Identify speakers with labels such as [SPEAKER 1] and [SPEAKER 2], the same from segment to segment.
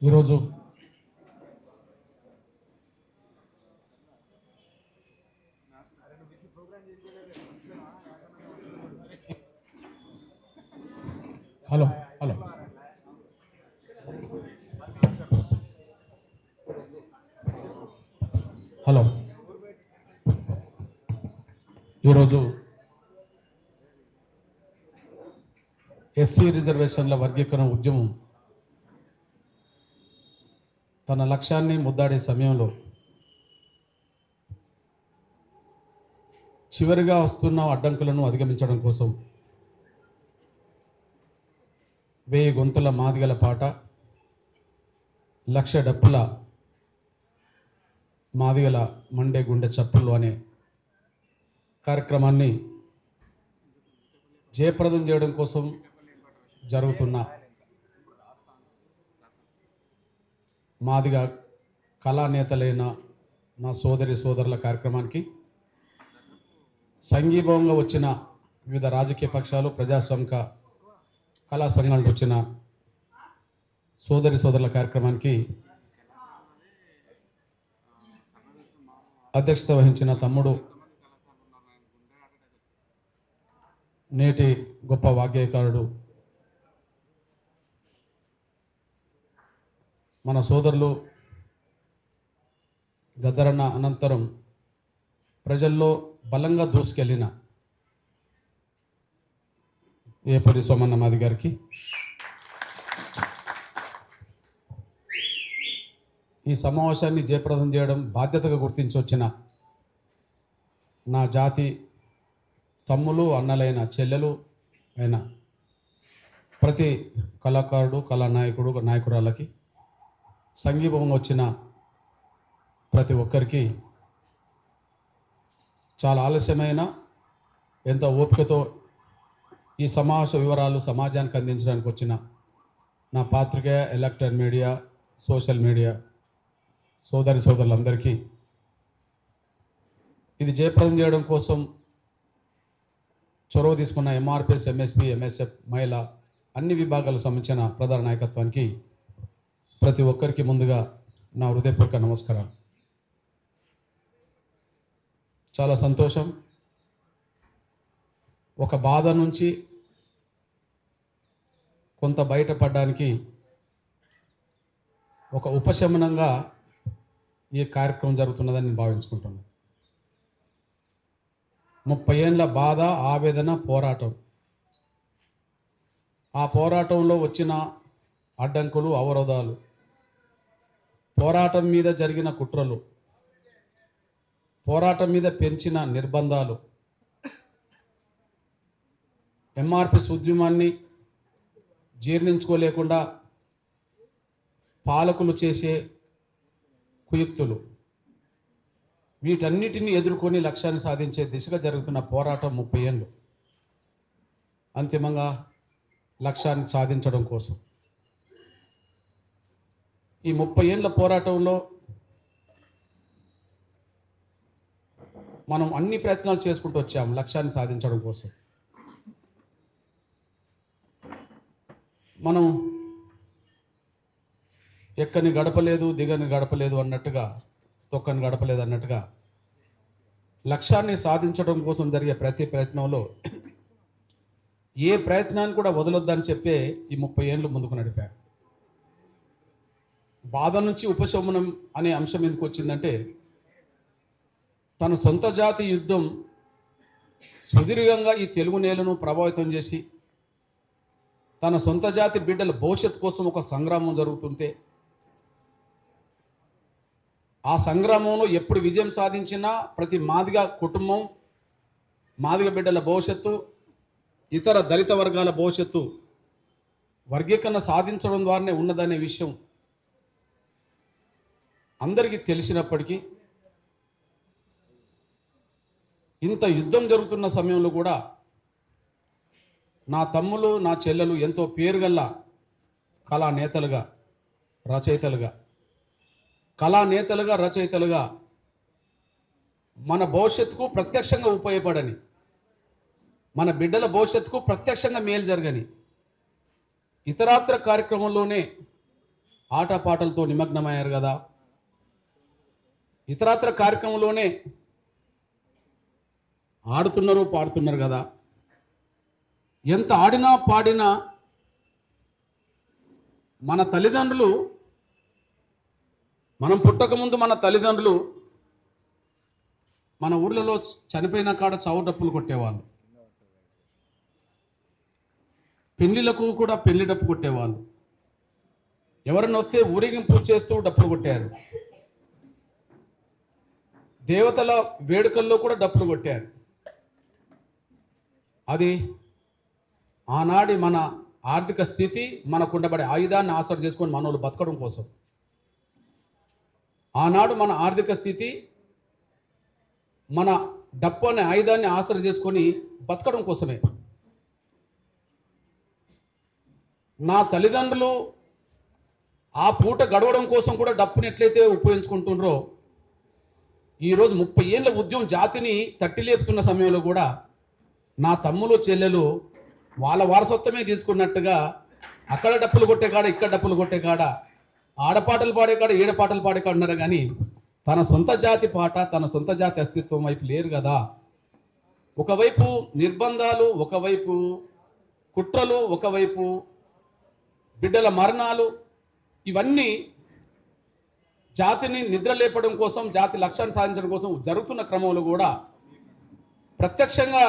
[SPEAKER 1] ఈరోజు hello hello hello ఈరోజు SC రిజర్వేషన్ల వర్గీకరణ ఉద్యమం తన లక్ష్యాన్ని ముద్దాడే సమయంలో చివరిగా వస్తున్న అడ్డంకులను అధిగమించడం కోసం 1000 గొంతుల మాదిగల పాట, 1,00,000 డప్పుల మాదిగల మండే గుండె చప్పుళ్ళు అనే కార్యక్రమాన్ని జయప్రదం చేయడం కోసం జరుగుతున్న మాదిగ కళానేతలైన నా సోదరుల కార్యక్రమానికి సంఘీభావంగా వచ్చిన వివిధ రాజకీయ పక్షాలు, ప్రజాస్వామిక కళా సంఘాల నుంచి వచ్చిన సోదరుల కార్యక్రమానికి అధ్యక్షత వహించిన తమ్ముడు, నేటి గొప్ప వాగ్గేయకారుడు, మన సోదరులు గద్దరన్న అనంతరం ప్రజల్లో బలంగా దూసుకెళ్ళిన ఏపూరి సోమన్న మాది గారికి, ఈ సమావేశాన్ని జయప్రదం చేయడం బాధ్యతగా గుర్తించి వచ్చిన నా జాతి తమ్ములు, అన్నలైన, చెల్లెలు అయిన ప్రతి కళాకారుడు, కళానాయకుడు, నాయకురాలకి, సంఘీభావం వచ్చిన ప్రతి ఒక్కరికి, చాలా ఆలస్యమైన ఎంతో ఓపికతో ఈ సమావేశ వివరాలు సమాజానికి అందించడానికి వచ్చిన నా పాత్రికేయ, ఎలక్ట్రానిక్ మీడియా, సోషల్ మీడియా సోదరులందరికీ, ఇది జయప్రదం చేయడం కోసం చొరవ తీసుకున్న ఎంఆర్పిఎస్, ఎంఎస్పి, ఎంఎస్ఎఫ్, మహిళా అన్ని విభాగాలకు సంబంధించిన ప్రధాన నాయకత్వానికి ప్రతి ఒక్కరికి ముందుగా నా హృదయపూర్వక నమస్కారం. చాలా సంతోషం. ఒక బాధ నుంచి కొంత బయటపడడానికి ఒక ఉపశమనంగా ఈ కార్యక్రమం జరుగుతున్నదని నేను భావించుకుంటున్నాను. 30 ఏళ్ళ బాధ, ఆవేదన, పోరాటం, ఆ పోరాటంలో వచ్చిన అడ్డంకులు, అవరోధాలు, పోరాటం మీద జరిగిన కుట్రలు, పోరాటం మీద పెంచిన నిర్బంధాలు, ఎంఆర్పిఎస్ ఉద్యమాన్ని జీర్ణించుకోలేకుండా పాలకులు చేసే కుయుక్తులు, వీటన్నిటిని ఎదుర్కొని లక్ష్యాన్ని సాధించే దిశగా జరుగుతున్న పోరాటం 30 ఏళ్ళు. అంతిమంగా లక్ష్యాన్ని సాధించడం కోసం ఈ 30 ఏళ్ళ పోరాటంలో మనం అన్ని ప్రయత్నాలు చేసుకుంటూ వచ్చాము లక్ష్యాన్ని సాధించడం కోసం. మనం ఎక్కని గడపలేదు, దిగని గడపలేదు అన్నట్టుగా, తొక్కని గడపలేదు అన్నట్టుగా లక్ష్యాన్ని సాధించడం కోసం జరిగే ప్రతి ప్రయత్నంలో ఏ ప్రయత్నాన్ని కూడా వదలొద్దని చెప్పే ఈ 30 ఏళ్ళు ముందుకు నడిపారు. బాధ నుంచి ఉపశమనం అనే అంశం ఎందుకు వచ్చిందంటే, తన సొంత జాతి యుద్ధం సుదీర్ఘంగా ఈ తెలుగు నేలను ప్రభావితం చేసి తన సొంత జాతి బిడ్డల భవిష్యత్తు కోసం ఒక సంగ్రామం జరుగుతుంటే, ఆ సంగ్రామంలో ఎప్పుడు విజయం సాధించినా ప్రతి మాదిగ కుటుంబం, మాదిగ బిడ్డల భవిష్యత్తు, ఇతర దళిత వర్గాల భవిష్యత్తు వర్గీకరణ సాధించడం ద్వారానే ఉన్నదనే విషయం అందరికీ తెలిసినప్పటికీ, ఇంత యుద్ధం జరుగుతున్న సమయంలో కూడా నా తమ్ములు, నా చెల్లెలు ఎంతో పేరుగల్ల కళానేతలుగా, రచయితలుగా మన భవిష్యత్తుకు ప్రత్యక్షంగా ఉపయోగపడని, మన బిడ్డల భవిష్యత్తుకు ప్రత్యక్షంగా మేలు జరగని ఇతరాత్ర కార్యక్రమంలోనే ఆటపాటలతో నిమగ్నమయ్యారు కదా, ఇతరత్ర కార్యక్రమంలోనే ఆడుతున్నారు పాడుతున్నారు కదా. ఎంత ఆడినా పాడినా మన తల్లిదండ్రులు, మనం పుట్టకముందు మన తల్లిదండ్రులు మన ఊర్లలో చనిపోయిన కాడ చావు డప్పులు కొట్టేవాళ్ళు, పెళ్లిలకు కూడా పెళ్లి డప్పు కొట్టేవాళ్ళు, ఎవరైనా వస్తే ఊరేగింపు చేస్తూ డప్పులు కొట్టారు, దేవతల వేడుకల్లో కూడా డప్పులు కొట్టారు. అది ఆనాడి మన ఆర్థిక స్థితి, మనకుండబడే ఆయుధాన్ని ఆసరా చేసుకొని మనోళ్ళు బతకడం కోసం. ఆనాడు మన ఆర్థిక స్థితి మన డప్పు అనే ఆయుధాన్ని ఆసరా చేసుకొని బతకడం కోసమే. నా తల్లిదండ్రులు ఆ పూట గడవడం కోసం కూడా డప్పుని ఎట్లయితే ఉపయోగించుకుంటుండ్రో, ఈరోజు 30 ఏళ్ళ ఉద్యమం జాతిని తట్టి లేపుతున్న సమయంలో కూడా నా తమ్ములు చెల్లెలు వాళ్ళ వారసత్వమే తీసుకున్నట్టుగా అక్కడ డప్పులు కొట్టే కాడ, ఇక్కడ డప్పులు కొట్టే కాడ, ఆడపాటలు పాడే కాడ, ఏడపాటలు పాడే కాడ ఉన్నారు. కానీ తన సొంత జాతి పాట, తన సొంత జాతి అస్తిత్వం వైపు లేరు కదా. ఒకవైపు నిర్బంధాలు, ఒకవైపు కుట్రలు, ఒకవైపు బిడ్డల మరణాలు, ఇవన్నీ జాతిని నిద్ర లేపడం కోసం, జాతి లక్ష్యాన్ని సాధించడం కోసం జరుగుతున్న క్రమంలో కూడా ప్రత్యక్షంగా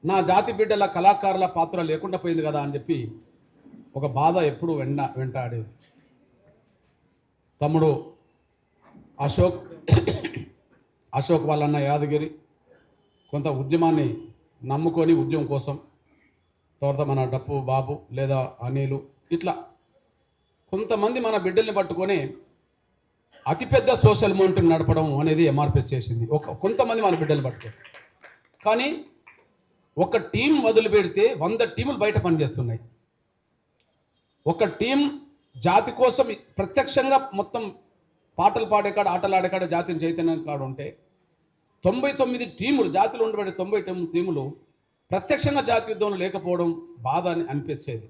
[SPEAKER 1] నా జాతి బిడ్డల కళాకారుల పాత్ర లేకుండా పోయింది కదా అని చెప్పి ఒక బాధ ఎప్పుడు వెంటాడేది. తమ్ముడు అశోక్ వాళ్ళన్న యాదగిరి కొంత ఉద్యమాన్ని నమ్ముకొని ఉద్యమం కోసం, తర్వాత మన డప్పు బాబు లేదా అనిలు, ఇట్లా కొంతమంది మన బిడ్డల్ని పట్టుకొని అతిపెద్ద సోషల్ మూవ్మెంట్ నడపడం అనేది ఎంఆర్పిఎస్ చేసింది. కొంతమంది మన బిడ్డలు పట్టుకొని. కానీ ఒక టీం వదిలిపెడితే 100 టీములు బయట పనిచేస్తున్నాయి. ఒక టీం జాతి కోసం ప్రత్యక్షంగా మొత్తం పాటలు పాడే కాడ, ఆటలు ఆడే కాడ, జాతిని చైతన్యం కాడ ఉంటే 99 టీములు, జాతిలో ఉండబడే 99 టీములు ప్రత్యక్షంగా జాతి యుద్ధంలో లేకపోవడం బాధ అని అనిపించేది.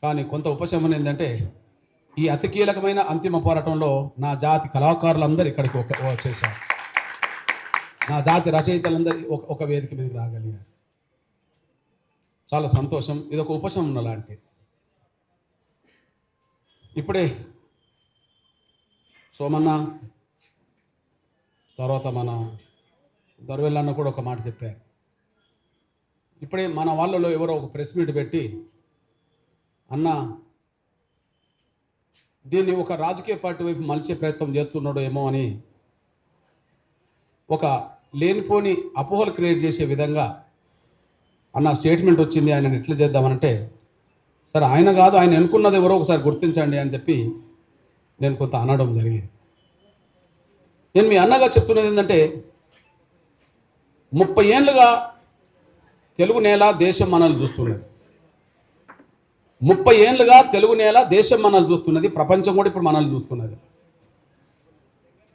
[SPEAKER 1] కానీ కొంత ఉపశమనం ఏంటంటే, ఈ అతి కీలకమైన అంతిమ పోరాటంలో నా జాతి కళాకారులందరూ ఇక్కడికి వచ్చేసారు. నా జాతి రచయితలందరూ ఒక వేదిక మీదకి రాగలిగారు. చాలా సంతోషం. ఇది ఒక ఉపశమనం లాంటిది. ఇప్పుడే సోమన్న, తర్వాత మన దొరవెల్లన్న కూడా ఒక మాట చెప్పారు. ఇప్పుడే మన వాళ్ళలో ఎవరో ఒక ప్రెస్ మీట్ పెట్టి, అన్న దీన్ని ఒక రాజకీయ పార్టీ వైపు మలిచే ప్రయత్నం చేస్తున్నాడు ఏమో అని ఒక లేనిపోని అపోహలు క్రియేట్ చేసే విధంగా అన్న స్టేట్మెంట్ వచ్చింది, ఆయన ఎట్లా చేద్దామనంటే, సరే ఆయన కాదు, ఆయన ఎన్నుకున్నది ఎవరో ఒకసారి గుర్తించండి అని చెప్పి నేను కొంత అనడం జరిగింది. నేను మీ అన్నగా చెప్తున్నది ఏంటంటే, 30 ఏళ్ళుగా తెలుగు నేల, దేశం మనల్ని చూస్తున్నది. 30 ఏళ్ళుగా తెలుగు నేల, దేశం మనల్ని చూస్తున్నది. ప్రపంచం కూడా ఇప్పుడు మనల్ని చూస్తున్నది.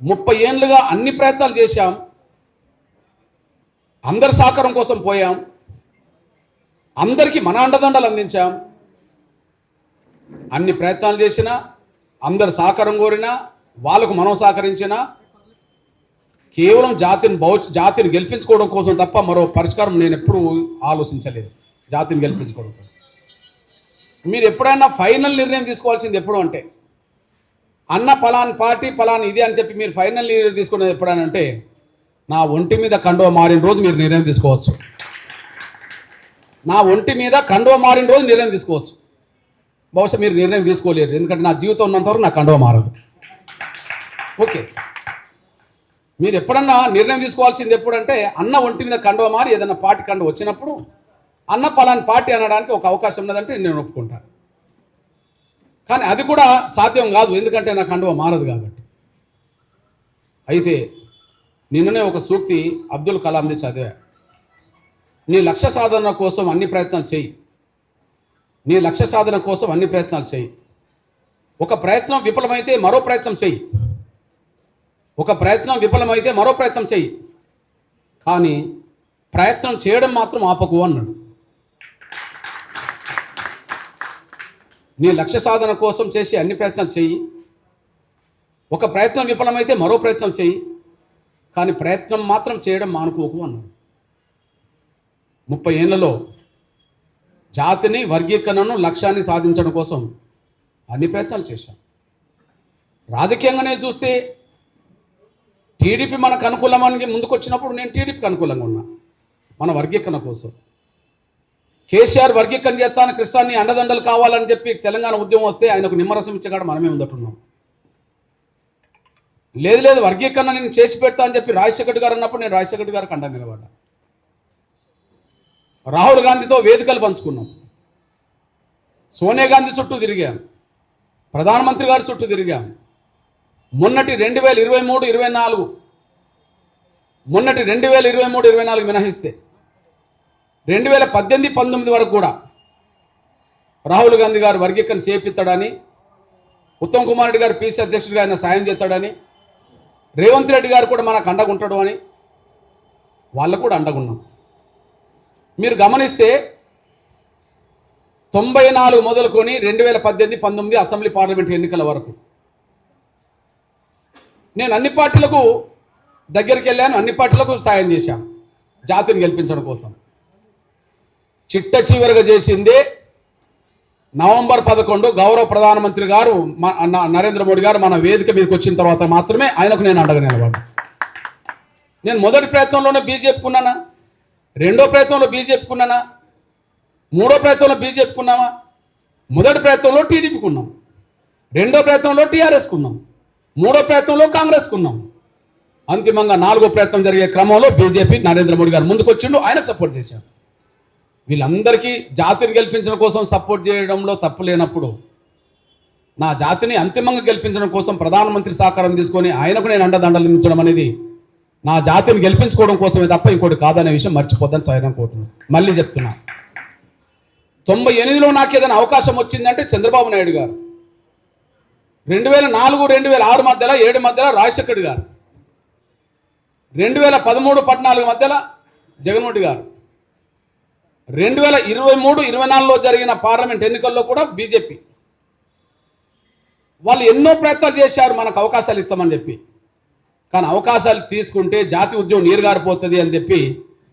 [SPEAKER 1] 30 ఏళ్ళుగా అన్ని ప్రయత్నాలు చేశాం, అందరి సహకారం కోసం పోయాం, అందరికీ మన అండదండలు అందించాం. అన్ని ప్రయత్నాలు చేసినా, అందరు సహకారం కోరినా, వాళ్ళకు మనం సహకరించినా, కేవలం జాతిని గెలిపించుకోవడం కోసం తప్ప మరో పరిష్కారం నేను ఎప్పుడూ ఆలోచించలేదు. జాతిని గెలిపించుకోవడం కోసం మీరు ఎప్పుడైనా ఫైనల్ నిర్ణయం తీసుకోవాల్సింది ఎప్పుడు అంటే, అన్న పలాని పార్టీ పలాని ఇది అని చెప్పి మీరు ఫైనల్ నిర్ణయం తీసుకునేది ఎప్పుడనంటే, నా ఒంటి మీద కండువ మారిన రోజు మీరు నిర్ణయం తీసుకోవచ్చు. నా ఒంటి మీద కండువ మారిన రోజు నిర్ణయం తీసుకోవచ్చు. బహుశా మీరు నిర్ణయం తీసుకోలేరు, ఎందుకంటే నా జీవితం ఉన్నంతవరకు నా కండువ మారదు. ఓకే, మీరు ఎప్పుడన్నా నిర్ణయం తీసుకోవాల్సింది ఎప్పుడంటే, అన్న ఒంటి మీద కండువ మారి ఏదైనా పార్టీ కండువ వచ్చినప్పుడు, అన్న పలాని పార్టీ అనడానికి ఒక అవకాశం ఉన్నదంటే నేను ఒప్పుకుంటాను. కానీ అది కూడా సాధ్యం కాదు, ఎందుకంటే నా కండువ మారదు కాబట్టి. అయితే నిన్ననే ఒక సూక్తి అబ్దుల్ కలాంది చదివా. నీ లక్ష్య సాధన కోసం అన్ని ప్రయత్నాలు చేయి, నీ లక్ష్య సాధన కోసం అన్ని ప్రయత్నాలు చేయి. ఒక ప్రయత్నం విఫలమైతే మరో ప్రయత్నం చేయి, ఒక ప్రయత్నం విఫలమైతే మరో ప్రయత్నం చేయి, కానీ ప్రయత్నం చేయడం మాత్రం ఆపకు అన్నాడు. నీ లక్ష్య సాధన కోసం చేసి అన్ని ప్రయత్నాలు చెయ్యి. ఒక ప్రయత్నం విఫలమైతే మరో ప్రయత్నం చెయ్యి, కానీ ప్రయత్నం మాత్రం చేయడం మానుకోకు అన్నాడు. 30 ఏళ్లలో జాతిని, వర్గీకరణను, లక్ష్యాన్ని సాధించడం కోసం అన్ని ప్రయత్నాలు చేశాం. రాజకీయంగానే చూస్తే టీడీపీ మనకు అనుకూలమని ముందుకొచ్చినప్పుడు నేను టీడీపీకి అనుకూలంగా ఉన్నా మన వర్గీకరణ కోసం. కేసీఆర్ వర్గీకరణ చేస్తాను, కృష్ణాన్ని అండదండలు కావాలని చెప్పి తెలంగాణ ఉద్యమం వస్తే ఆయనకు నిమ్మరసం ఇచ్చేకాడ మనమే ఉందట్టున్నాం. లేదు వర్గీకరణ నేను చేసి పెడతా అని చెప్పి రాజశేఖర్ గారు అన్నప్పుడు నేను రాజశేఖర్ గారికి అండ నిలబడ్డా. రాహుల్ గాంధీతో వేదికలు పంచుకున్నాం. సోనియా గాంధీ చుట్టూ తిరిగాం, ప్రధానమంత్రి గారి చుట్టూ తిరిగాం. మొన్నటి 2023-24 మొన్నటి 2023-24 మినహిస్తే 2018-19 వరకు కూడా రాహుల్ గాంధీ గారు వర్గీకరణ చేపిస్తాడని, ఉత్తమ్ కుమార్ రెడ్డి గారు పీసీ అధ్యక్షుడిగా ఆయన సాయం చేస్తాడని, రేవంత్ రెడ్డి గారు కూడా మనకు అండగుంటాడు అని వాళ్ళు కూడా అండగున్నాం. మీరు గమనిస్తే 94 మొదలుకొని 2018-19 అసెంబ్లీ పార్లమెంట్ ఎన్నికల వరకు నేను అన్ని పార్టీలకు దగ్గరికి వెళ్ళాను, అన్ని పార్టీలకు సాయం చేశాను జాతిని గెలిపించడం కోసం. చిట్ట చివరిగా చేసిందే నవంబర్ 11 గౌరవ ప్రధానమంత్రి గారు నరేంద్ర మోడీ గారు మన వేదిక మీదకి వచ్చిన తర్వాత మాత్రమే ఆయనకు నేను అండగా నిలబడ్డా. నేను మొదటి ప్రయత్నంలోనే బీజేపీకి ఉన్నానా, రెండో ప్రయత్నంలో బీజేపీకి ఉన్నానా, మూడో ప్రయత్నంలో బీజేపీకి ఉన్నామా? మొదటి ప్రయత్నంలో టీడీపీకి ఉన్నాం, రెండో ప్రయత్నంలో టీఆర్ఎస్కి ఉన్నాం, మూడో ప్రయత్నంలో కాంగ్రెస్కి ఉన్నాం. అంతిమంగా 4వ ప్రయత్నం జరిగే క్రమంలో బీజేపీ నరేంద్ర మోడీ గారు ముందుకు వచ్చిండు, ఆయనకు సపోర్ట్ చేశారు. వీళ్ళందరికీ జాతిని గెలిపించడం కోసం సపోర్ట్ చేయడంలో తప్పు లేనప్పుడు నా జాతిని అంతిమంగా గెలిపించడం కోసం ప్రధానమంత్రి సహకారం తీసుకొని ఆయనకు నేను అండదండలు ఇచ్చడం అనేది నా జాతిని గెలిపించుకోవడం కోసమే తప్ప ఇంకోటి కాదనే విషయం మర్చిపోద్దని స్వయం కోరుతున్నాను. మళ్ళీ చెప్తున్నా, 98లో నాకు ఏదైనా అవకాశం వచ్చిందంటే చంద్రబాబు నాయుడు గారు, 2004-2006 మధ్యలో 7 మధ్యలో రాజశేఖర్ గారు, 2013-14 మధ్యలో జగన్మోహన్ గారు, 2023-24లో జరిగిన పార్లమెంట్ ఎన్నికల్లో కూడా బీజేపీ వాళ్ళు ఎన్నో ప్రయత్నాలు చేశారు మనకు అవకాశాలు ఇస్తామని చెప్పి. కానీ అవకాశాలు తీసుకుంటే జాతి ఉద్యమం నీరుగారిపోతుంది అని చెప్పి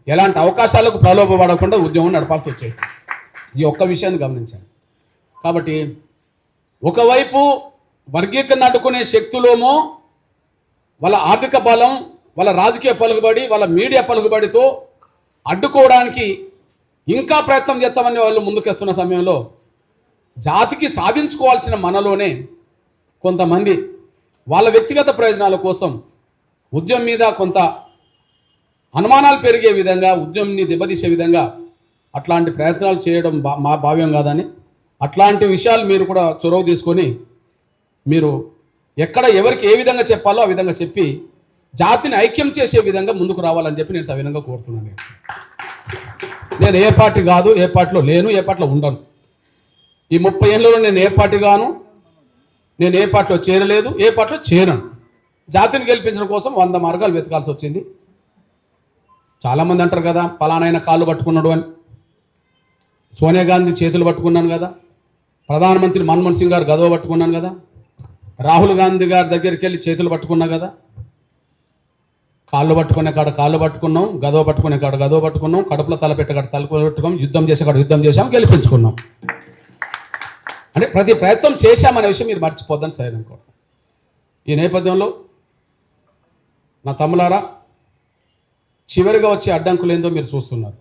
[SPEAKER 1] ఎలాంటి అవకాశాలకు ప్రలోభపడకుండా ఉద్యమం నడపాల్సి వచ్చేస్తుంది. ఈ ఒక్క విషయాన్ని గమనించాలి. కాబట్టి ఒకవైపు వర్గీకరణ అడ్డుకునే శక్తులేమో వాళ్ళ ఆర్థిక బలం, వాళ్ళ రాజకీయ పలుకుబడి, వాళ్ళ మీడియా పలుకుబడితో అడ్డుకోవడానికి ఇంకా ప్రయత్నం చేస్తామని వాళ్ళు ముందుకెస్తున్న సమయంలో జాతికి సాధించుకోవాల్సిన మనలోనే కొంతమంది వాళ్ళ వ్యక్తిగత ప్రయోజనాల కోసం ఉద్యమం మీద కొంత అనుమానాలు పెరిగే విధంగా, ఉద్యమంని దెబ్బతీసే విధంగా అట్లాంటి ప్రయత్నాలు చేయడం మా భావ్యం కాదని, అట్లాంటి విషయాలు మీరు కూడా చొరవ తీసుకొని మీరు ఎక్కడ ఎవరికి ఏ విధంగా చెప్పాలో ఆ విధంగా చెప్పి జాతిని ఐక్యం చేసే విధంగా ముందుకు రావాలని చెప్పి నేను సవినంగా కోరుతున్నాను. నేను ఏ పార్టీ కాదు, ఏ పార్టీలో లేను, ఏ పార్టీలో ఉండను. ఈ 30 ఏళ్ళలో నేను ఏ పార్టీ గాను, నేను ఏ పార్టీలో చేరలేదు, ఏ పార్టీలో చేరను. జాతిని గెలిపించడం కోసం 100 మార్గాలు వెతకాల్సి వచ్చింది. చాలామంది అంటారు కదా, పలానాయన కాళ్ళు పట్టుకున్నాడు అని. సోనియా గాంధీ చేతులు పట్టుకున్నాను కదా, ప్రధానమంత్రి మన్మోహన్ సింగ్ గారు గదవ పట్టుకున్నాను కదా, రాహుల్ గాంధీ గారి దగ్గరికి వెళ్ళి చేతులు పట్టుకున్నా కదా. కాళ్ళు పట్టుకునే కాడ కాళ్ళు పట్టుకున్నాం, గదవ పట్టుకునే కాడ గదవ పట్టుకున్నాం, కడుపులో తలపెట్టే కాడ తల పెట్టుకున్నాం, యుద్ధం చేసే కాడ యుద్ధం చేసాం, గెలిపించుకున్నాం. అంటే ప్రతి ప్రయత్నం చేశామనే విషయం మీరు మర్చిపోద్దని సరే అనుకో. ఈ నేపథ్యంలో నా తమ్ములారా, చివరిగా వచ్చే అడ్డంకులు ఏందో మీరు చూస్తున్నారు.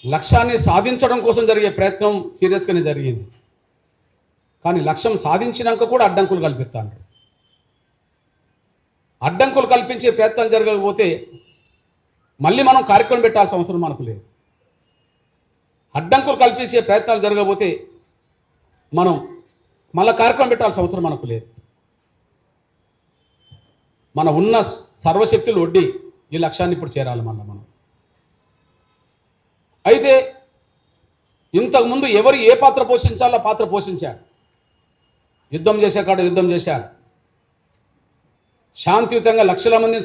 [SPEAKER 1] లక్ష్యాన్ని సాధించడం కోసం జరిగే ప్రయత్నం సీరియస్గానే జరిగింది. కానీ లక్ష్యం సాధించినాక కూడా అడ్డంకులు కల్పిస్తాను. అడ్డంకులు కల్పించే ప్రయత్నాలు జరగకపోతే మళ్ళీ మనం కార్యక్రమం పెట్టాల్సిన అవసరం మనకు లేదు. అడ్డంకులు కల్పించే ప్రయత్నాలు జరగకపోతే మనం మళ్ళీ కార్యక్రమం పెట్టాల్సిన అవసరం మనకు లేదు. మన ఉన్న సర్వశక్తులు ఒడ్డి ఈ లక్ష్యాన్ని ఇప్పుడు చేరాలి మనం. అయితే ఇంతకుముందు ఎవరు ఏ పాత్ర పోషించాలో పాత్ర పోషించారు. యుద్ధం చేసే కాడ యుద్ధం చేశారు, శాంతియుతంగా లక్షల మందిని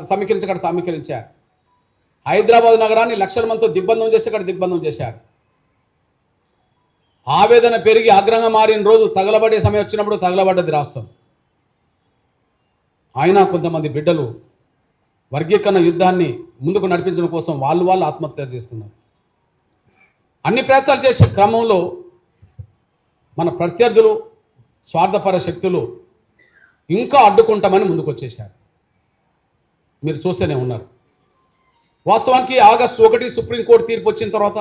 [SPEAKER 1] సమీకరించకాడ సమీకరించారు, హైదరాబాద్ నగరాన్ని లక్షల మందితో దిగ్బంధం చేసే కాడ దిగ్బంధం చేశారు. ఆవేదన పెరిగి ఆగ్రహంగా మారిన రోజు తగలబడే సమయం వచ్చినప్పుడు తగలబడ్డది రాష్ట్రం. అయినా కొంతమంది బిడ్డలు వర్గీకరణ యుద్ధాన్ని ముందుకు నడిపించడం కోసం వాళ్ళు ఆత్మహత్య చేసుకున్నారు. అన్ని ప్రయత్నాలు చేసే క్రమంలో మన ప్రత్యర్థులు, స్వార్థపర శక్తులు ఇంకా అడ్డుకుంటామని ముందుకు వచ్చేశారు. మీరు చూస్తూనే ఉన్నారు. వాస్తవానికి ఆగస్టు 1 సుప్రీంకోర్టు తీర్పు వచ్చిన తర్వాత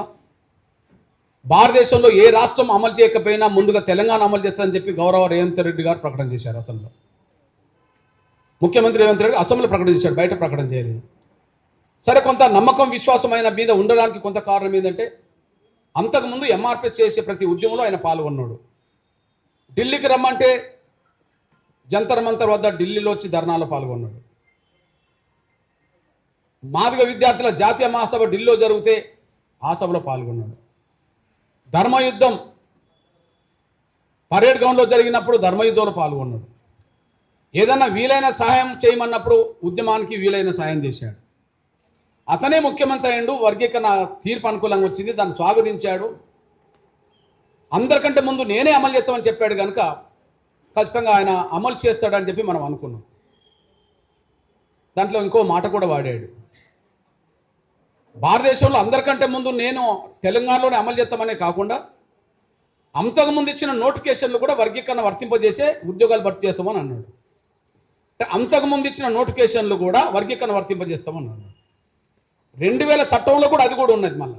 [SPEAKER 1] భారతదేశంలో ఏ రాష్ట్రం అమలు చేయకపోయినా ముందుగా తెలంగాణ అమలు చేస్తారని చెప్పి గౌరవ రేవంత్ రెడ్డి గారు ప్రకటన చేశారు. అసెంబ్లీలో ముఖ్యమంత్రి రేవంత్ రెడ్డి అసెంబ్లీలో ప్రకటన చేశాడు, బయట ప్రకటన చేయలేదు. సరే, కొంత నమ్మకం విశ్వాసమైన మీద ఉండడానికి కొంత కారణం ఏంటంటే అంతకుముందు ఎంఆర్పీ చేసే ప్రతి ఉద్యమంలో ఆయన పాల్గొన్నాడు. ఢిల్లీకి రమ్మంటే జంతర్ మంతర్ వద్ద ఢిల్లీలో వచ్చి ధర్నాలో పాల్గొన్నాడు. మాదిగ విద్యార్థుల జాతీయ మహాసభ ఢిల్లీలో జరిగితే ఆ సభలో పాల్గొన్నాడు. ధర్మయుద్ధం పరేడ్ గ్రౌండ్లో జరిగినప్పుడు ధర్మయుద్ధంలో పాల్గొన్నాడు. ఏదన్నా వీలైన సహాయం చేయమన్నప్పుడు ఉద్యమానికి వీలైన సహాయం చేశాడు. అతనే ముఖ్యమంత్రి అయ్యిండు. వర్గీకరణ తీర్పు అనుకూలంగా వచ్చింది, దాన్ని స్వాగతించాడు. అందరికంటే ముందు నేనే అమలు చేస్తామని చెప్పాడు కనుక ఖచ్చితంగా ఆయన అమలు చేస్తాడని చెప్పి మనం అనుకున్నాం. దాంట్లో ఇంకో మాట కూడా వాడాడు. భారతదేశంలో అందరికంటే ముందు నేను తెలంగాణలోనే అమలు చేస్తామనే కాకుండా అంతకుముందు ఇచ్చిన నోటిఫికేషన్లు కూడా వర్గీకరణ వర్తింపజేసే ఉద్యోగాలు భర్తీ చేస్తామని అన్నాడు. అంతకుముందు ఇచ్చిన నోటిఫికేషన్లు కూడా వర్గీకరణ వర్తింపజేస్తామని అన్నాడు. 2000 చట్టంలో కూడా అది కూడా ఉన్నది. మళ్ళీ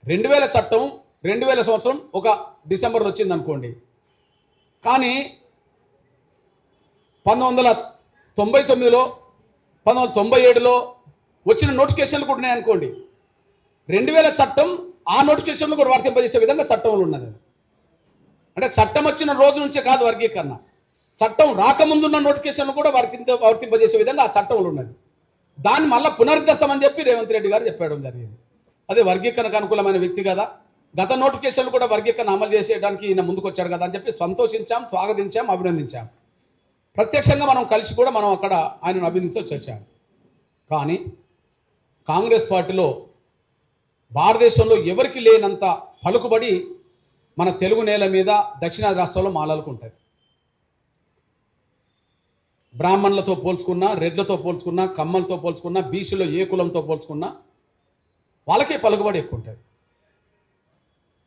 [SPEAKER 1] 2000 చట్టం 2000 సంవత్సరం ఒక డిసెంబర్లో వచ్చింది అనుకోండి. కానీ 1999లో 1997లో వచ్చిన నోటిఫికేషన్లు కూడా ఉన్నాయనుకోండి. 2000 చట్టం ఆ నోటిఫికేషన్లు కూడా వర్తింపజేసే విధంగా చట్టంలో ఉన్నది. అంటే చట్టం వచ్చిన రోజు నుంచే కాదు వర్గీకరణ, చట్టం రాకముందున్న నోటిఫికేషన్లు కూడా వర్తింపజేసే విధంగా ఆ చట్టంలో ఉన్నది. దాన్ని మళ్ళీ పునరుద్ధరిస్తామని చెప్పి రేవంత్ రెడ్డి గారు చెప్పడం జరిగింది. అదే వర్గీకరణకు అనుకూలమైన వ్యక్తి కదా, గత నోటిఫికేషన్లు కూడా వర్గీకరణ అమలు చేసేయడానికి ఈయన ముందుకు వచ్చాడు కదా అని చెప్పి సంతోషించాం, స్వాగతించాం, అభినందించాం. ప్రత్యక్షంగా మనం కలిసి కూడా మనం అక్కడ ఆయనను అభినందించి వచ్చాం. కానీ కాంగ్రెస్ పార్టీలో భారతదేశంలో ఎవరికి లేనంత పలుకుబడి మన తెలుగు నేల మీద దక్షిణాది రాష్ట్రాల్లో మాలలకు ఉంటుంది. బ్రాహ్మణులతో పోల్చుకున్నా, రెడ్లతో పోల్చుకున్నా, కమ్మలతో పోల్చుకున్నా, బీసీలో ఏ కులంతో పోల్చుకున్నా వాళ్ళకే పలుకుబడి ఎక్కువ ఉంటుంది.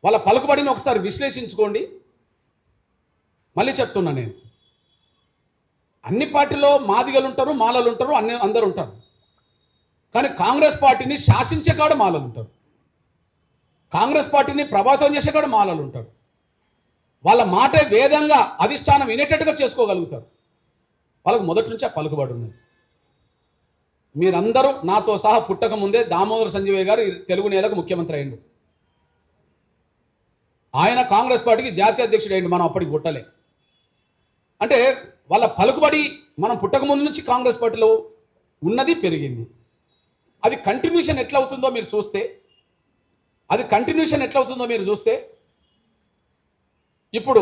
[SPEAKER 1] వాళ్ళ పలుకుబడిని ఒకసారి విశ్లేషించుకోండి. మళ్ళీ చెప్తున్నా, నేను అన్ని పార్టీలో మాదిగలు ఉంటారు, మాలలు ఉంటారు, అందరు ఉంటారు. కానీ కాంగ్రెస్ పార్టీని శాసించే కాడ మాలలు ఉంటారు, కాంగ్రెస్ పార్టీని ప్రభావితం చేసే కాడ మాలలు ఉంటారు. వాళ్ళ మాటే వేదంగా అధిష్టానం వినేటట్టుగా చేసుకోగలుగుతారు. వాళ్ళకు మొదటి నుంచి ఆ పలుకుబడి ఉన్నది. మీరందరూ నాతో సహా పుట్టక ముందే దామోదర సంజీవయ్య గారు తెలుగు నేలకు ముఖ్యమంత్రి అయ్యిండు. ఆయన కాంగ్రెస్ పార్టీకి జాతీయ అధ్యక్షుడు అయ్యిండు. మనం అప్పటికి పుట్టలే. అంటే వాళ్ళ పలుకుబడి మనం పుట్టక ముందు నుంచి కాంగ్రెస్ పార్టీలో ఉన్నది, పెరిగింది. అది కంటిన్యూషన్ ఎట్లా అవుతుందో మీరు చూస్తే ఇప్పుడు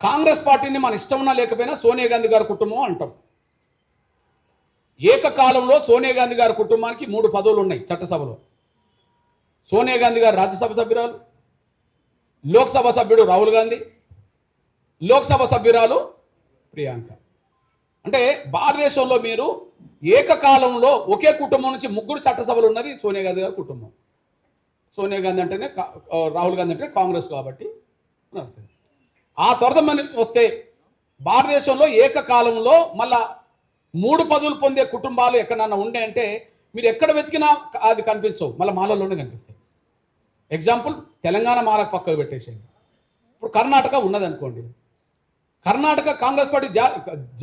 [SPEAKER 1] కాంగ్రెస్ పార్టీని మన ఇష్టం ఉన్నా లేకపోయినా సోనియా గాంధీ గారి కుటుంబం అంటాం. ఏకకాలంలో సోనియా గాంధీ గారి కుటుంబానికి 3 పదవులు ఉన్నాయి చట్టసభలో. సోనియా గాంధీ గారు రాజ్యసభ సభ్యురాలు, లోక్సభ సభ్యుడు రాహుల్ గాంధీ, లోక్సభ సభ్యురాలు ప్రియాంక. అంటే భారతదేశంలో మీరు ఏకకాలంలో ఒకే కుటుంబం నుంచి 3 చట్టసభలు ఉన్నది సోనియా గాంధీ గారి కుటుంబం. సోనియా గాంధీ అంటేనే రాహుల్ గాంధీ అంటే కాంగ్రెస్ కాబట్టి. ఆ తర్వాత మనం వస్తే భారతదేశంలో ఏకకాలంలో మళ్ళా 3 పదవులు పొందే కుటుంబాలు ఎక్కడన్నా ఉండే అంటే మీరు ఎక్కడ వెతికినా అది కనిపించవు, మళ్ళీ మాలలోనే కనిపిస్తాయి. ఎగ్జాంపుల్ తెలంగాణ మాలకు పక్కకు పెట్టేసేయండి. ఇప్పుడు కర్ణాటక ఉన్నదనుకోండి. కర్ణాటక కాంగ్రెస్ పార్టీ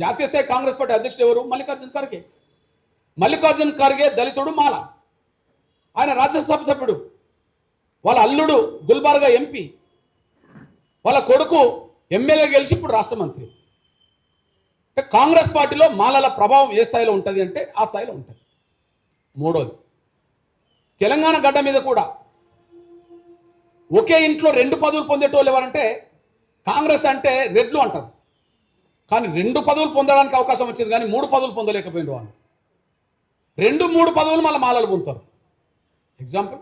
[SPEAKER 1] జాతీయ స్థాయి కాంగ్రెస్ పార్టీ అధ్యక్షుడు ఎవరు? మల్లికార్జున్ ఖర్గే. మల్లికార్జున్ ఖర్గే దళితుడు, మాల. ఆయన రాజ్యసభ సభ్యుడు. వాళ్ళ అల్లుడు గుల్బర్గా ఎంపీ, వాళ్ళ కొడుకు ఎమ్మెల్యే గెలిచి ఇప్పుడు రాష్ట్ర మంత్రి. అంటే కాంగ్రెస్ పార్టీలో మాలల ప్రభావం ఏ స్థాయిలో ఉంటుంది అంటే ఆ స్థాయిలో ఉంటుంది. మూడోది, తెలంగాణ గడ్డ మీద కూడా ఒకే ఇంట్లో 2 పదవులు పొందేటోళ్ళు ఎవరంటే కాంగ్రెస్ అంటే రెడ్లు అంటారు. కానీ 2 పదవులు పొందడానికి అవకాశం వచ్చింది, కానీ 3 పదవులు పొందలేకపోయిన వాళ్ళు. 2-3 పదవులు మళ్ళీ మాలలు పొందుతారు. ఎగ్జాంపుల్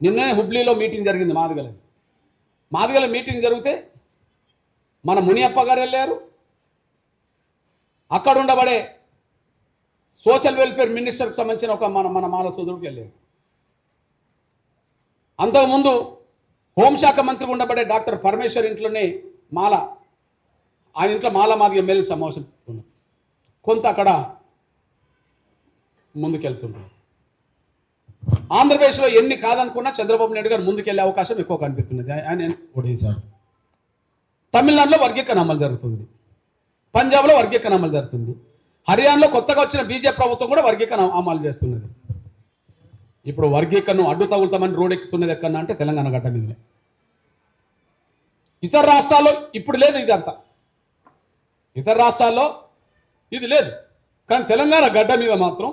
[SPEAKER 1] నిన్ననే హుబ్లీలో మీటింగ్ జరిగింది మాదిగల మీటింగ్ జరిగితే మన మునియప్ప గారు వెళ్ళారు. అక్కడ ఉండబడే సోషల్ వెల్ఫేర్ మినిస్టర్కి సంబంధించిన ఒక మన మాల సోదరుడికి వెళ్ళారు. అంతకుముందు హోంశాఖ మంత్రికి ఉండబడే డాక్టర్ పరమేశ్వర్ ఇంట్లోనే ఆయన ఇంట్లో మాదిగ ఎమ్మెల్యే సమావేశం కొంత అక్కడ ముందుకెళ్తున్నారు. ఆంధ్రప్రదేశ్లో ఎన్ని కాదనుకున్నా చంద్రబాబు నాయుడు గారు ముందుకెళ్లే అవకాశం ఎక్కువ కనిపిస్తున్నది. ఆయన ఓడేశారు. తమిళనాడులో వర్గీకరణ అమలు జరుగుతుంది, పంజాబ్లో వర్గీకరణ అమలు జరుగుతుంది, హర్యానాలో కొత్తగా వచ్చిన బీజేపీ ప్రభుత్వం కూడా వర్గీకరణ అమలు చేస్తున్నది. ఇప్పుడు వర్గీకరణ అడ్డు తగులుతామని రోడ్డెక్కుతున్నది ఎక్కడన్నా అంటే తెలంగాణ గడ్డ మీదనే. ఇతర రాష్ట్రాల్లో ఇప్పుడు లేదు ఇదంతా, ఇతర రాష్ట్రాల్లో ఇది లేదు. కానీ తెలంగాణ గడ్డ మీద మాత్రం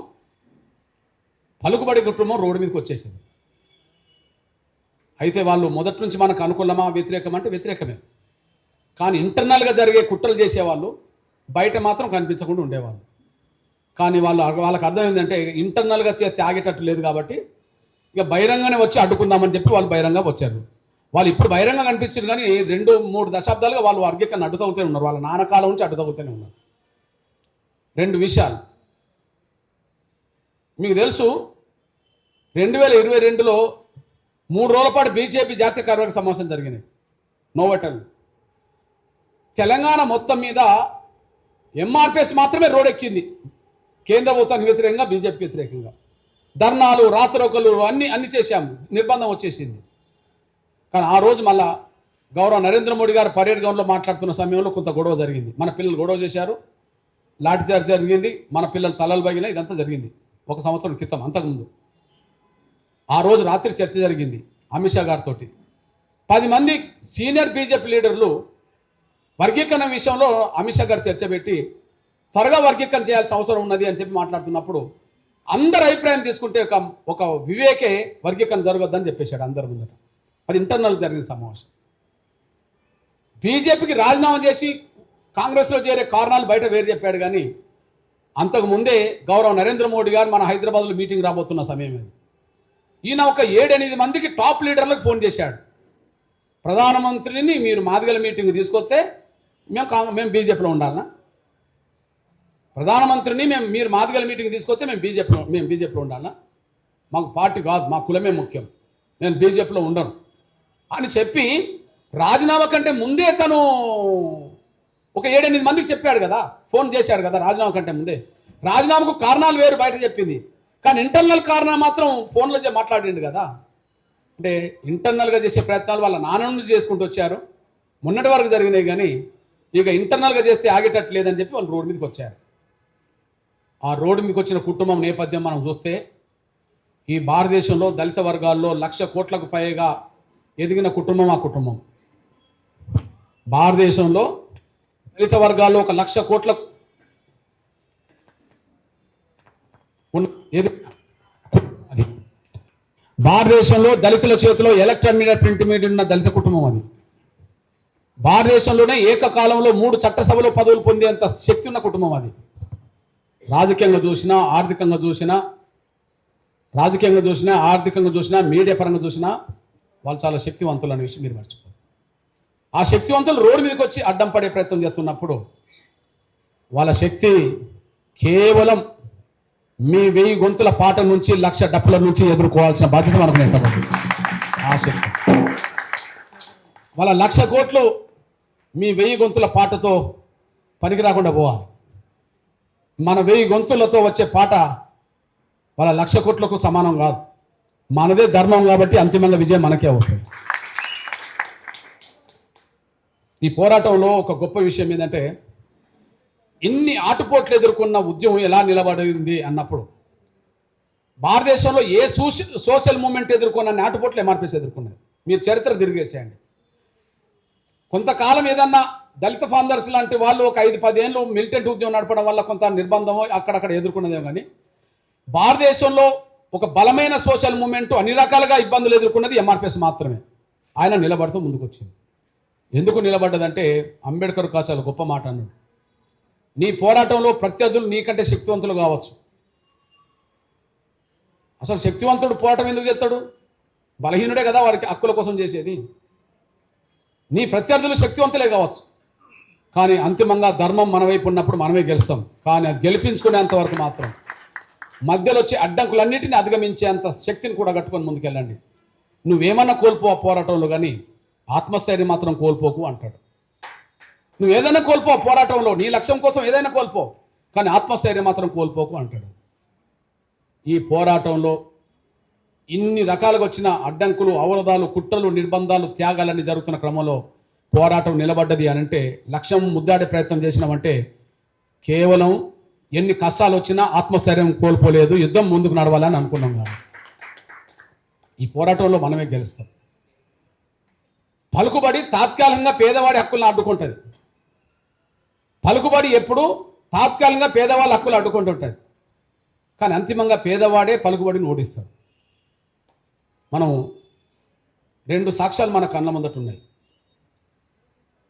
[SPEAKER 1] పలుకుబడి కుటుంబం రోడ్డు మీదకి వచ్చేసింది. అయితే వాళ్ళు మొదటి నుంచి మనకు అనుకూలమా వ్యతిరేకం అంటే వ్యతిరేకమే. కానీ ఇంటర్నల్గా జరిగే కుట్రలు చేసేవాళ్ళు బయట మాత్రం కనిపించకుండా ఉండేవాళ్ళు. కానీ వాళ్ళకి అర్థం ఏంటంటే ఇంటర్నల్గా చేస్తే ఆగేటట్టు లేదు కాబట్టి ఇక బహిరంగానే వచ్చి అడ్డుకుందామని చెప్పి వాళ్ళు బహిరంగంగా వచ్చారు. వాళ్ళు ఇప్పుడు బహిరంగంగా కనిపించారు, కానీ 2-3 దశాబ్దాలుగా వాళ్ళు వర్గీకరణ అడ్డు తగ్గుతూనే ఉన్నారు. వాళ్ళ నాన్నకాలం నుంచి అడ్డు తగ్గుతూనే ఉన్నారు. 2 విషయాలు మీకు తెలుసు. 2022లో 3 రోజుల పాటు బీజేపీ జాతీయ కార్యవర్గ సమావేశం జరిగినాయి నోవటల్. తెలంగాణ మొత్తం మీద ఎంఆర్పిఎస్ మాత్రమే రోడ్డెక్కింది, కేంద్ర ప్రభుత్వానికి వ్యతిరేకంగా, బీజేపీకి వ్యతిరేకంగా. ధర్నాలు, రాత్రోకలు అన్ని చేశాము, నిర్బంధం వచ్చేసింది. కానీ ఆ రోజు మళ్ళా గౌరవ నరేంద్ర మోడీ గారు పరేడ్ గ్రౌండ్లో మాట్లాడుతున్న సమయంలో కొంత గొడవ జరిగింది. మన పిల్లలు గొడవ చేశారు, లాఠీ చార్జ్ జరిగింది, మన పిల్లలు తలలు బగిన, ఇదంతా జరిగింది 1 సంవత్సరం క్రితం. అంతకుముందు ఆ రోజు రాత్రి చర్చ జరిగింది అమిత్ షా గారితో. 10 మంది సీనియర్ బీజేపీ లీడర్లు వర్గీకరణ విషయంలో అమిత్ షా గారు చర్చ పెట్టి త్వరగా వర్గీకరణ చేయాల్సిన అవసరం ఉన్నది అని చెప్పి మాట్లాడుతున్నప్పుడు అందరు అభిప్రాయం తీసుకుంటే ఒక వివేకే వర్గీకరణ జరగొద్దని చెప్పేశాడు అందరి ముందట. అది ఇంటర్నల్ జరిగిన సమావేశం. బీజేపీకి రాజీనామా చేసి కాంగ్రెస్లో చేరే కారణాలు బయట వేరు చెప్పాడు. కానీ అంతకుముందే గౌరవ నరేంద్ర మోడీ గారు మన హైదరాబాద్లో మీటింగ్ రాబోతున్న సమయం అది. ఈయన ఒక 7-8 మందికి టాప్ లీడర్లకు ఫోన్ చేశాడు. ప్రధానమంత్రిని మీరు మాదిగల మీటింగ్ తీసుకొస్తే మేము బీజేపీలో ఉండాలనా? ప్రధానమంత్రిని మీరు మాదిగల మీటింగ్ తీసుకొస్తే మేము బీజేపీలో ఉండాలనా? మాకు పార్టీ కాదు, మా కులమే ముఖ్యం, నేను బీజేపీలో ఉండను అని చెప్పి రాజీనామా కంటే ముందే తను ఒక 7-8 మందికి చెప్పాడు కదా, ఫోన్ చేశాడు కదా రాజీనామా కంటే ముందే. రాజీనామాకు కారణాలు వేరు బయట చెప్పింది, కానీ ఇంటర్నల్ కారణం మాత్రం ఫోన్లో మాట్లాడిండు కదా. అంటే ఇంటర్నల్గా చేసే ప్రయత్నాలు వాళ్ళ నాన్న నుంచి చేసుకుంటూ వచ్చారు, మొన్నటి వరకు జరిగినాయి. కానీ ఇక ఇంటర్నల్గా చేస్తే ఆగేటట్టు లేదని చెప్పి వాళ్ళు రోడ్డు మీదకి వచ్చారు. ఆ రోడ్డు మీదకి వచ్చిన కుటుంబం నేపథ్యం మనం చూస్తే ఈ భారతదేశంలో దళిత వర్గాల్లో 1,00,000 కోట్లకు పైగా ఎదిగిన కుటుంబం ఆ కుటుంబం. భారతదేశంలో దళిత వర్గాల్లో 1,00,000 కోట్లకు అది భారతదేశంలో దళితుల చేతిలో ఎలక్ట్రానిక్ మీడియా, ప్రింట్ మీడియా ఉన్న దళిత కుటుంబం అది. భారతదేశంలోనే ఏకకాలంలో 3 చట్టసభలో పదవులు పొందేంత శక్తి ఉన్న కుటుంబం అది. రాజకీయంగా చూసినా, ఆర్థికంగా చూసినా, మీడియా పరంగా చూసినా వాళ్ళు చాలా శక్తివంతులు అనే విషయం మీరు మర్చిపోరు. ఆ శక్తివంతులు రోడ్డు మీదకి వచ్చి అడ్డం పడే ప్రయత్నం చేస్తున్నప్పుడు వాళ్ళ శక్తి కేవలం మీ 1000 గొంతుల పాట నుంచి 1,00,000 డప్పుల నుంచి ఎదుర్కోవాల్సిన బాధ్యత మనకు నెట్టబడుతుంది. ఆ శక్తి వాళ్ళ 1,00,000 కోట్లు మీ 1000 గొంతుల పాటతో పనికి రాకుండా పోవాలి. మన 1000 గొంతులతో వచ్చే పాట వాళ్ళ 1,00,000 కోట్లకు సమానం కాదు. మనదే ధర్మం కాబట్టి అంతిమంగా విజయం మనకే అవుతుంది. ఈ పోరాటంలో ఒక గొప్ప విషయం ఏంటంటే, ఇన్ని ఆటుపోట్లు ఎదుర్కొన్న ఉద్యమం ఎలా నిలబడింది అన్నప్పుడు భారతదేశంలో ఏ సోషల్ మూమెంట్ ఎదుర్కొన్న ఆటుపోట్లు ఎంఆర్పిఎస్ ఎదుర్కొన్నది. మీరు చరిత్ర తిరిగేసేయండి. కొంతకాలం ఏదన్నా దళిత ఫాందర్స్ లాంటి వాళ్ళు ఒక 5-10 ఏళ్ళు మిలిటెంట్ ఉద్యమం నడపడం వల్ల కొంత నిర్బంధం అక్కడక్కడ ఎదుర్కొన్నదేమో. కానీ భారతదేశంలో ఒక బలమైన సోషల్ మూమెంట్ అన్ని రకాలుగా ఇబ్బందులు ఎదుర్కొన్నది ఎంఆర్పిఎస్ మాత్రమే. ఆయన నిలబడుతూ ముందుకు వచ్చింది. ఎందుకు నిలబడ్డదంటే అంబేద్కర్ చాలా గొప్ప మాట అన్నాడు, నీ పోరాటంలో ప్రత్యర్థులు నీకంటే శక్తివంతులు కావచ్చు. అసలు శక్తివంతుడు పోరాటం ఎందుకు చేస్తాడు? బలహీనుడే కదా వారికి హక్కుల కోసం చేసేది. నీ ప్రత్యర్థులు శక్తివంతులే కావచ్చు, కానీ అంతిమంగా ధర్మం మన వైపు ఉన్నప్పుడు మనమే గెలుస్తాం. కానీ అది గెలిపించుకునేంత వరకు మాత్రం మధ్యలో వచ్చే అడ్డంకులన్నిటిని అధిగమించేంత శక్తిని కూడా కట్టుకొని ముందుకెళ్ళండి. నువ్వేమన్నా కోల్పో పోరాటంలో, కానీ ఆత్మస్థైర్యం మాత్రం కోల్పోకు అంటాడు. నువ్వు ఏదైనా కోల్పో పోరాటంలో, నీ లక్ష్యం కోసం ఏదైనా కోల్పో, కానీ ఆత్మస్థైర్యం మాత్రం కోల్పోకు అంటాడు. ఈ పోరాటంలో ఇన్ని రకాలుగా వచ్చిన అడ్డంకులు, అవరోధాలు, కుట్రలు, నిర్బంధాలు, త్యాగాలన్నీ జరుగుతున్న క్రమంలో పోరాటం నిలబడ్డది అని అంటే, లక్ష్యం ముద్దాడే ప్రయత్నం చేసినామంటే కేవలం ఎన్ని కష్టాలు వచ్చినా ఆత్మస్థైర్యం కోల్పోలేదు, యుద్ధం ముందుకు నడవాలని అనుకున్నాం కాదు. ఈ పోరాటంలో మనమే గెలుస్తాం. పలుకుబడి తాత్కాలికంగా పేదవాడి హక్కులను అడ్డుకుంటుంది. పలుకుబడి ఎప్పుడు తాత్కాలికంగా పేదవాళ్ళ హక్కులు అడ్డుకుంటుంటుంది, కానీ అంతిమంగా పేదవాడే పలుకుబడిని ఓడిస్తాడు. మనం 2 సాక్ష్యాలు మన కళ్ళ ముందట ఉన్నాయి.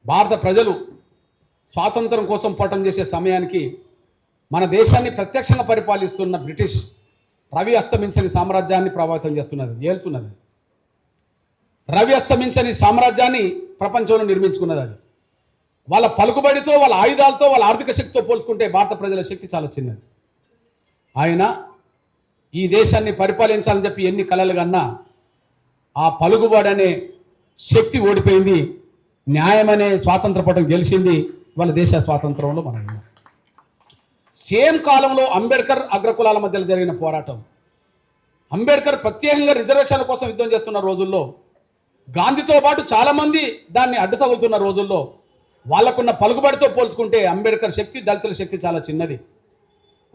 [SPEAKER 1] భారత ప్రజలు స్వాతంత్రం కోసం పోరాటం చేసే సమయానికి మన దేశాన్ని ప్రత్యక్షంగా పరిపాలిస్తున్న బ్రిటిష్ రవి అస్తమించని సామ్రాజ్యాన్ని ప్రభావితం చేస్తున్నది, ఏలుతున్నది. రవి అస్తమించని సామ్రాజ్యాన్ని ప్రపంచంలో నిర్మించుకున్నది. అది వాళ్ళ పలుకుబడితో, వాళ్ళ ఆయుధాలతో, వాళ్ళ ఆర్థిక శక్తితో పోల్చుకుంటే భారత ప్రజల శక్తి చాలా చిన్నది. ఆయన ఈ దేశాన్ని పరిపాలించాలని చెప్పి ఎన్ని కలలు కన్నా ఆ పలుకుబడి అనే శక్తి ఓడిపోయింది. న్యాయం అనే స్వాతంత్ర పోరాటం గెలిచింది. వాళ్ళ దేశ స్వాతంత్రంలో మనం సేమ్ కాలంలో అంబేద్కర్ అగ్రకులాల మధ్యలో జరిగిన పోరాటం, అంబేద్కర్ ప్రత్యేకంగా రిజర్వేషన్ల కోసం యుద్ధం చేస్తున్న రోజుల్లో, గాంధీతో పాటు చాలామంది దాన్ని అడ్డు తగులుతున్న రోజుల్లో, వాళ్ళకున్న పలుకుబడితో పోల్చుకుంటే అంబేద్కర్ శక్తి, దళితుల శక్తి చాలా చిన్నది.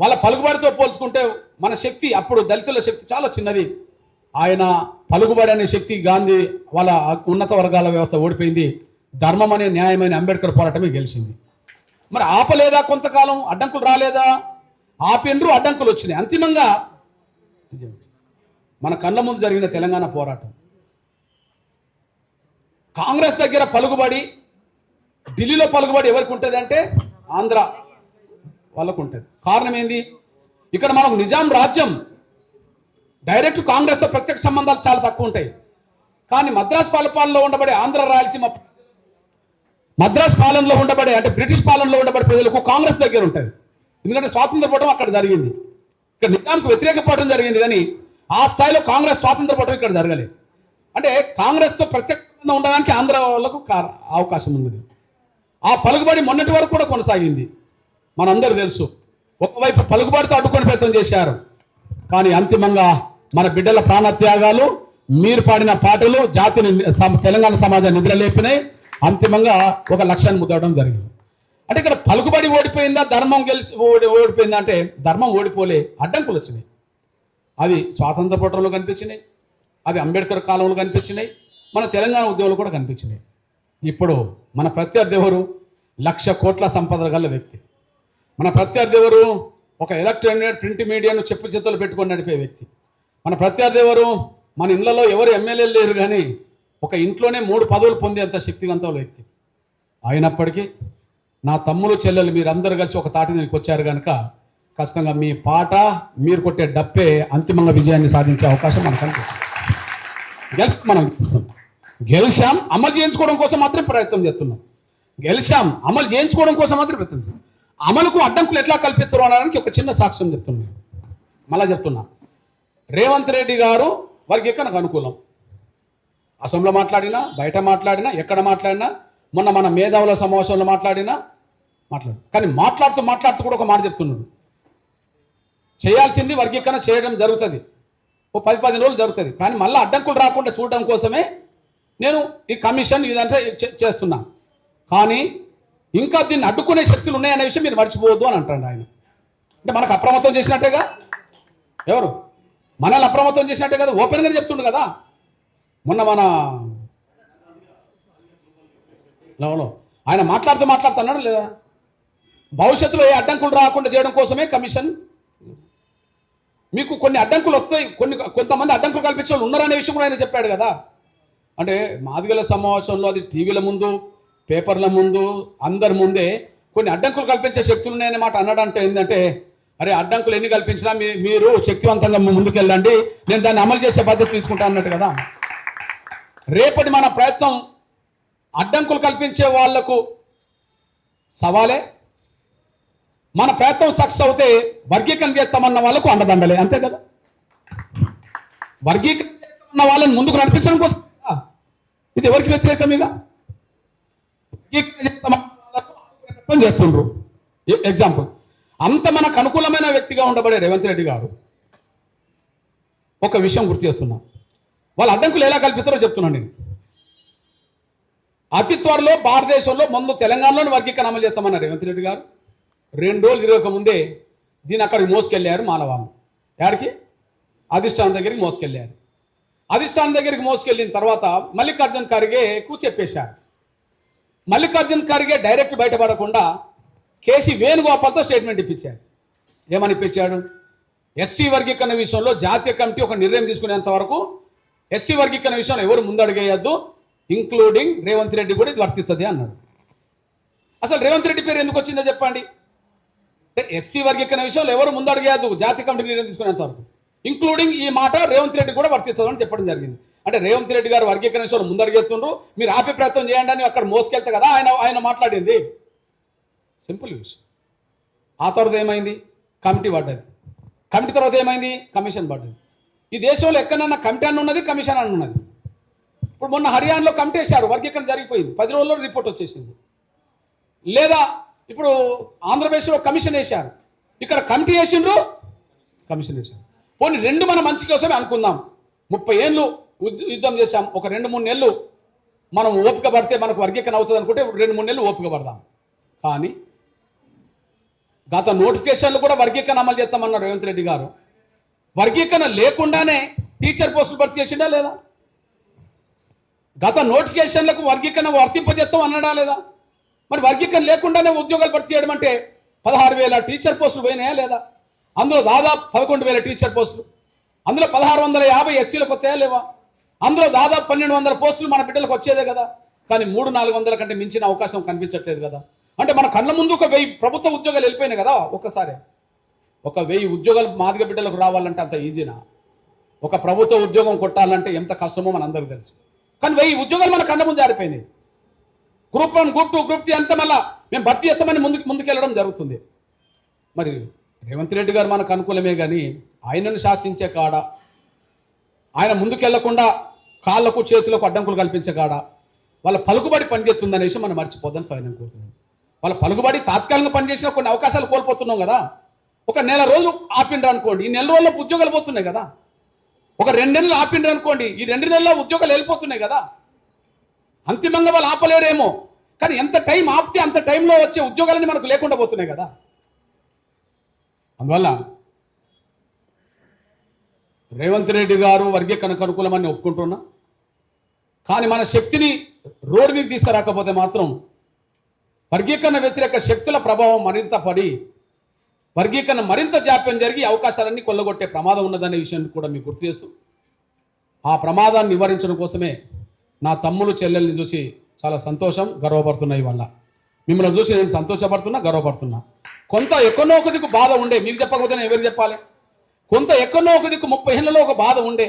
[SPEAKER 1] వాళ్ళ పలుకుబడితో పోల్చుకుంటే మన శక్తి, అప్పుడు దళితుల శక్తి చాలా చిన్నది. ఆయన పలుకుబడి అనే శక్తి, గాంధీ వాళ్ళ ఉన్నత వర్గాల వ్యవస్థ ఓడిపోయింది. ధర్మం అనే, న్యాయమైన అంబేద్కర్ పోరాటమే గెలిచింది. మరి ఆపలేదా? కొంతకాలం అడ్డంకులు రాలేదా? ఆపిండ్రు, అడ్డంకులు వచ్చినాయి. అంతిమంగా మన కళ్ళ ముందు జరిగిన తెలంగాణ పోరాటం, కాంగ్రెస్ దగ్గర పలుకుబడి, ఢిల్లీలో పలుకుబడి ఎవరికి ఉంటుంది అంటే ఆంధ్ర వాళ్ళకు ఉంటుంది. కారణం ఏంది? ఇక్కడ మనకు నిజాం రాజ్యం, డైరెక్ట్ కాంగ్రెస్తో ప్రత్యక్ష సంబంధాలు చాలా తక్కువ ఉంటాయి. కానీ మద్రాస్ పాలనలో ఉండబడే ఆంధ్ర, రాయలసీమ, మద్రాస్ పాలనలో ఉండబడే అంటే బ్రిటిష్ పాలనలో ఉండబడే ప్రజలకు కాంగ్రెస్ దగ్గర ఉంటుంది. ఎందుకంటే స్వాతంత్ర పోరాటం అక్కడ జరిగింది. ఇక్కడ నిజాంకు వ్యతిరేక పోరాటం జరిగింది, కానీ ఆ స్థాయిలో కాంగ్రెస్ స్వాతంత్ర పోరాటం ఇక్కడ జరగలేదు. అంటే కాంగ్రెస్తో ప్రత్యక్షంగా ఉండడానికి ఆంధ్ర వాళ్ళకు అవకాశం ఉన్నది. ఆ పలుకుబడి మొన్నటి వరకు కూడా కొనసాగింది. మనందరూ తెలుసు. ఒకవైపు పలుకుబడితో అడ్డుకొని ప్రయత్నం చేశారు, కానీ అంతిమంగా మన బిడ్డల ప్రాణత్యాగాలు, మీరు పాడిన పాటలు జాతిని, తెలంగాణ సమాజాన్ని నిద్రలేపినాయి. అంతిమంగా ఒక లక్ష్యాన్ని ముద్దడం జరిగింది. అంటే ఇక్కడ పలుకుబడి ఓడిపోయిందా, ధర్మం ఓడిపోయిందా అంటే ధర్మం ఓడిపోలే, అడ్డంకులు వచ్చినాయి. అది స్వాతంత్ర పోరాటంలో కనిపించినాయి, అది అంబేద్కర్ కాలంలో కనిపించినాయి, మన తెలంగాణ ఉద్యమంలో కూడా కనిపించినాయి. ఇప్పుడు మన ప్రత్యర్థి ఎవరు? 1,00,000 కోట్ల సంపద గల వ్యక్తి. మన ప్రత్యర్థి ఎవరు? ఒక ఎలక్ట్రానిక్ ప్రింట్ మీడియాను చెప్పు చేతులు పెట్టుకొని నడిపే వ్యక్తి. మన ప్రత్యర్థి ఎవరు? మన ఇళ్లలో ఎవరు ఎమ్మెల్యేలు లేరు, కానీ ఒక ఇంట్లోనే 3 పదవులు పొందేంత శక్తివంతమైన వ్యక్తి. అయినప్పటికీ నా తమ్ములు, చెల్లెలు మీరందరూ కలిసి ఒక తాటి మీదకి వచ్చారు కనుక ఖచ్చితంగా మీ పాట, మీరు కొట్టే డప్పే అంతిమంగా విజయాన్ని సాధించే అవకాశం మనకు అనిపిస్తుంది. మనం గెలిచాం, అమలు చేయించుకోవడం కోసం మాత్రం ప్రయత్నం చేస్తున్నాం. గెలిచాం, అమలు చేయించుకోవడం కోసం మాత్రం ప్రయత్నం. అమలుకు అడ్డంకులు ఎట్లా కల్పిస్తారు అనడానికి ఒక చిన్న సాక్ష్యం చెప్తున్నాను. మళ్ళా చెప్తున్నా, రేవంత్ రెడ్డి గారు వారికి ఎక్కడ అనుకూలం. అసెంబ్లీలో మాట్లాడినా, బయట మాట్లాడినా, ఎక్కడ మాట్లాడినా, మొన్న మన మేధావుల సమావేశంలో మాట్లాడు, కానీ మాట్లాడుతూ కూడా ఒక మాట చెప్తున్నాడు. చేయాల్సింది వర్గీకరణ చేయడం జరుగుతుంది, ఓ 10-15 రోజులు జరుగుతుంది, కానీ మళ్ళీ అడ్డంకులు రాకుండా చూడడం కోసమే నేను ఈ కమిషన్ ఇదంతా చేస్తున్నా. కానీ ఇంకా దీన్ని అడ్డుకునే శక్తులు ఉన్నాయనే విషయం మీరు మర్చిపోవద్దు అని అంటాడు ఆయన. అంటే మనకు అప్రమత్తం చేసినట్టే ఎవరు? మనల్ని అప్రమత్తం చేసినట్టే కదా, ఓపెన్గా చెప్తుండు కదా. మొన్న మన ఆయన మాట్లాడుతున్నాడు లేదా, భవిష్యత్తులో ఏ అడ్డంకులు రాకుండా చేయడం కోసమే కమిషన్. మీకు కొన్ని అడ్డంకులు వస్తాయి, కొంతమంది అడ్డంకులు కల్పించే వాళ్ళు ఉన్నారనే విషయం కూడా ఆయన చెప్పాడు కదా. అంటే మాదిగల సమావేశంలో అది టీవీల ముందు, పేపర్ల ముందు, అందరి ముందే కొన్ని అడ్డంకులు కల్పించే శక్తులు ఉన్నాయనే మాట అన్నాడంటే ఏంటంటే, అరే అడ్డంకులు ఎన్ని కల్పించినా మీరు శక్తివంతంగా ముందుకెళ్ళండి, నేను దాన్ని అమలు చేసే పద్ధతి తీసుకుంటా అన్నట్టు కదా. రేపటి మన ప్రయత్నం అడ్డంకులు కల్పించే వాళ్లకు సవాలే, మన ప్రయత్నం సక్సెస్ అవుతే వర్గీకరణ చేస్తామన్న వాళ్ళకు అండదండలే, అంతే కదా. వర్గీకరణ చేస్తామన్న వాళ్ళని ముందుకు నడిపించడం కోసం ఇది ఎవరికి వ్యతిరేకం? ఇక వర్గీకరణ చేస్తామన్న చేస్తుండ్రు. ఎగ్జాంపుల్, అంత మనకు అనుకూలమైన వ్యక్తిగా ఉండబడే రేవంత్ రెడ్డి గారు ఒక విషయం గుర్తు చేస్తున్నా, వాళ్ళ అడ్డంకులు ఎలా కల్పిస్తారో చెప్తున్నాను నేను. అతి త్వరలో భారతదేశంలో ముందు తెలంగాణలోని వర్గీకరణ అమలు చేస్తామన్నారు రేవంత్ రెడ్డి గారు. 2 రోజులు తిరగక ముందే దీన్ని అక్కడికి మోసుకెళ్ళారు మానవాళ్ళు. ఎక్కడికి? అధిష్టానం దగ్గరికి మోసుకెళ్ళారు. అధిష్టానం దగ్గరికి మోసుకెళ్ళిన తర్వాత మల్లికార్జున్ ఖర్గేకు చెప్పేశారు. మల్లికార్జున్ ఖర్గే డైరెక్ట్ బయటపడకుండా కేసీ వేణుగోపాల్తో స్టేట్మెంట్ ఇప్పించాడు. ఏమని ఇప్పించాడు? ఎస్సీ వర్గీకరణ విషయంలో జాతీయ కమిటీ ఒక నిర్ణయం తీసుకునేంత వరకు ఎస్సీ వర్గీకరణ విషయంలో ఎవరు ముందడుగేయద్దు, ఇంక్లూడింగ్ రేవంత్ రెడ్డి కూడా ఇది వర్తిస్తుంది అన్నాడు. అసలు రేవంత్ రెడ్డి పేరు ఎందుకు వచ్చిందో చెప్పండి. ఎస్సీ వర్గీకరణ విషయంలో ఎవరు ముందడుగేయద్దు జాతీయ కమిటీ నిర్ణయం తీసుకునేంత వరకు, ఇంక్లూడింగ్ ఈ మాట రేవంత్ రెడ్డి కూడా వర్తిస్తుంది అని చెప్పడం జరిగింది. అంటే రేవంత్ రెడ్డి గారు వర్గీకరణ విషయంలో ముందడుగేస్తుండ్రు, మీరు ఆపే ప్రయత్నం చేయండి అని అక్కడ మోసుకెళ్తే కదా ఆయన మాట్లాడింది. సింపుల్ విషయం. ఆ తర్వాత ఏమైంది? కమిటీ పడ్డది. కమిటీ తర్వాత ఏమైంది? కమిషన్ పడ్డది. ఈ దేశంలో ఎక్కడన్నా కమిటీ అని ఉన్నది, కమిషన్ అని ఉన్నది. ఇప్పుడు మొన్న హర్యానాలో కమిటీ వేశారు, వర్గీకరణ జరిగిపోయింది, 10 రోజుల్లో రిపోర్ట్ వచ్చేసింది. లేదా ఇప్పుడు ఆంధ్రప్రదేశ్లో కమిషన్ వేశారు, ఇక్కడ కమిటీ వేసిండ్రు, కమిషన్ వేశారు. పోనీ రెండు మన మంచి కోసమే అనుకుందాం. 30 ఏళ్ళు యుద్ధం చేశాం, ఒక 2-3 నెలలు మనం ఓపిక పడితే మనకు వర్గీకరణ అవుతుంది అనుకుంటే 2-3 నెలలు ఓపిక పడదాం. కానీ గత నోటిఫికేషన్లు కూడా వర్గీకరణ అమలు చేస్తామన్నారు రేవంత్ రెడ్డి గారు. వర్గీకరణ లేకుండానే టీచర్ పోస్టులు భర్తీ చేసిండా లేదా? గత నోటిఫికేషన్లకు వర్గీకరణ వర్తింపజేస్తాం అన్నాడా లేదా? మరి వర్గీకరణ లేకుండానే ఉద్యోగాలు భర్తీ చేయడం అంటే 16,000 టీచర్ పోస్టులు పోయినాయా లేదా? అందులో దాదాపు 11,000 టీచర్ పోస్టులు, అందులో 1,650 ఎస్సీలకు వస్తాయా లేవా? అందులో దాదాపు 1,200 పోస్టులు మన బిడ్డలకు వచ్చేదే కదా. కానీ 300-400 కంటే మించిన అవకాశం కనిపించట్లేదు కదా. అంటే మన కళ్ళ ముందు ఒక 1000 ప్రభుత్వ ఉద్యోగాలు వెళ్ళిపోయినాయి కదా. ఒక్కసారి ఒక 1000 ఉద్యోగాలు మాదిగ బిడ్డలకు రావాలంటే అంత ఈజీనా? ఒక ప్రభుత్వ ఉద్యోగం కొట్టాలంటే ఎంత కష్టమో మన అందరికీ తెలుసు. కానీ 1000 ఉద్యోగాలు మన కళ్ళ ముందు జారిపోయినాయి. గ్రూప్ 1, గ్రూప్ 2, గ్రూప్ 3 అంతా మళ్ళా మేము భర్తీ చేస్తామని ముందుకెళ్ళడం జరుగుతుంది. మరి రేవంత్ రెడ్డి గారు మనకు అనుకూలమే కానీ ఆయనను శాసించే కాడ, ఆయన ముందుకెళ్లకుండా కాళ్లకు చేతులకు అడ్డంకులు కల్పించే కాడ వాళ్ళ పలుకుబడి పనిచేస్తుందనే విషయం మనం మర్చిపోద్దని స్వయం కోరుతున్నాం. వాళ్ళ పలుకుబడి తాత్కాలికంగా పనిచేసిన కొన్ని అవకాశాలు కోల్పోతున్నాం కదా. ఒక నెల రోజులు ఆపిండ్రు అనుకోండి, ఈ నెల రోజుల్లో ఉద్యోగాలు పోతున్నాయి కదా. ఒక 2 నెలలు ఆపిండ్రు అనుకోండి, ఈ 2 నెలల్లో ఉద్యోగాలు వెళ్ళిపోతున్నాయి కదా. అంతిమంగా వాళ్ళు ఆపలేరేమో, కానీ ఎంత టైం ఆపితే అంత టైంలో వచ్చే ఉద్యోగాలని మనకు లేకుండా పోతున్నాయి కదా. అందువల్ల రేవంత్ రెడ్డి గారు వర్గీకరణకు అనుకూలమని ఒప్పుకుంటున్నా, కానీ మన శక్తిని రోడ్డు మీద తీసుకురాకపోతే మాత్రం వర్గీకరణ వ్యతిరేక శక్తుల ప్రభావం మరింత పడి వర్గీకరణ మరింత జాప్యం జరిగి అవకాశాలన్నీ కొల్లగొట్టే ప్రమాదం ఉన్నదనే విషయాన్ని కూడా మీకు గుర్తు చేస్తూ, ఆ ప్రమాదాన్ని నివారించడం కోసమే నా తమ్ముడు చెల్లెల్ని చూసి చాలా సంతోషం, గర్వపడుతున్నా. ఇవాళ మిమ్మల్ని చూసి నేను సంతోషపడుతున్నా, గర్వపడుతున్నా. కొంత ఎక్కడో ఒక దిక్కు బాధ ఉండే, మీకు చెప్పకపోతే నేను ఎవరికి చెప్పాలి? కొంత ఎక్కడో ఒక దిక్కు 30 ఏళ్లలో ఒక బాధ ఉండే.